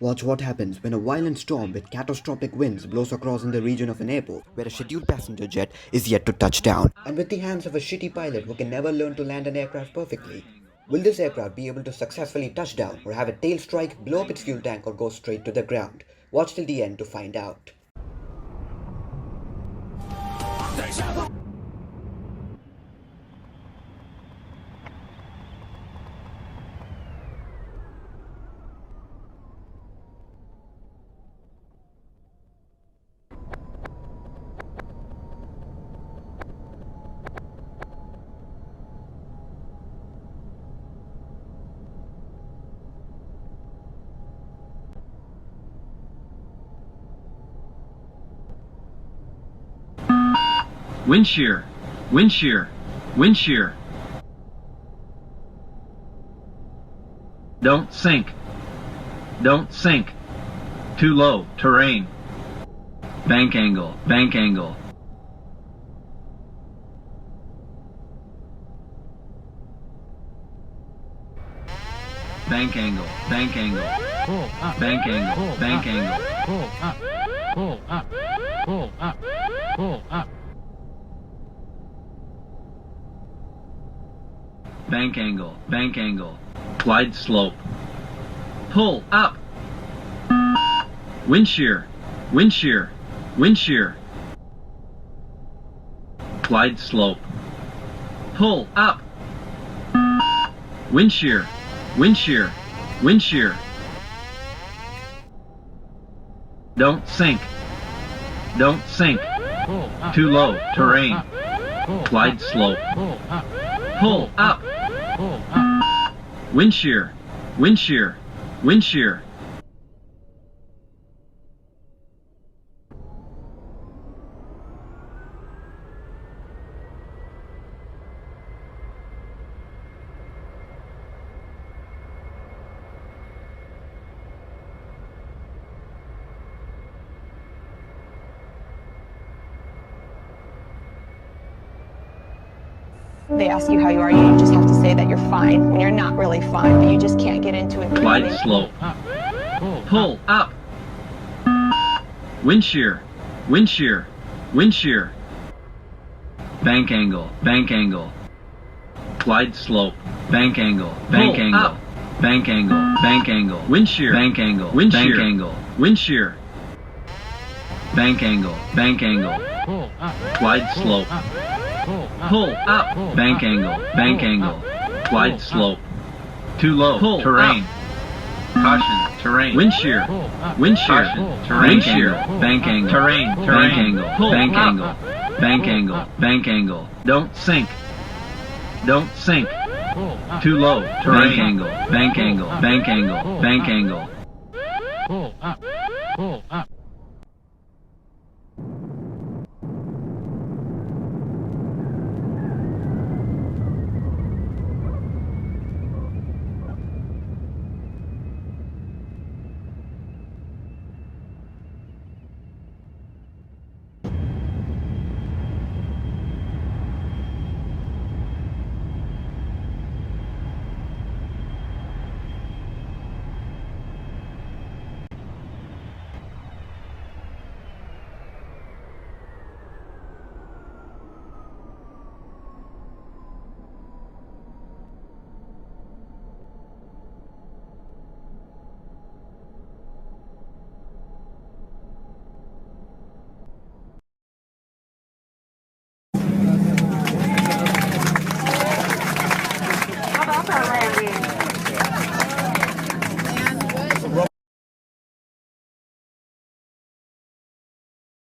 Watch what happens when a violent storm with catastrophic winds blows across in the region of an airport where a scheduled passenger jet is yet to touch down. And with the hands of a shitty pilot who can never learn to land an aircraft perfectly, will this aircraft be able to successfully touch down or have a tail strike, blow up its fuel tank or go straight to the ground? Watch till the end to find out. Wind shear, wind shear, wind shear. Don't sink, don't sink. Too low, terrain. Bank angle, bank angle. Bank angle, bank angle. Bank angle, bank angle. Pull up, pull up, pull up, pull up. Bank angle, bank angle. Glide slope. Pull up. Wind shear, wind shear, wind shear. Glide slope. Pull up. Wind shear, wind shear, wind shear. Don't sink, don't sink. Too low, terrain. Glide slope. Pull up. Wind shear, wind shear, wind shear. They ask you how you are, you just have to say that you're fine when you're not really fine, but you just can't get into it. Glide slope. Pull up. Wind shear, wind shear, wind shear. Bank angle, bank angle. Glide slope. Bank angle, bank angle. Bank angle, bank angle. Wind shear, bank angle, wind shear, bank angle, wind shear. Bank angle, bank angle. Glide slope. Pull up. Bank angle, bank angle. Glide slope. Too low, pull terrain. Caution, terrain. Wind shear, wind shear. Terrain shear, bank angle. Terrain, bank angle, bank angle. Bank angle, bank angle. Don't sink, don't sink. Too low, terrain angle, bank angle, bank angle, bank angle. Pull up, pull up.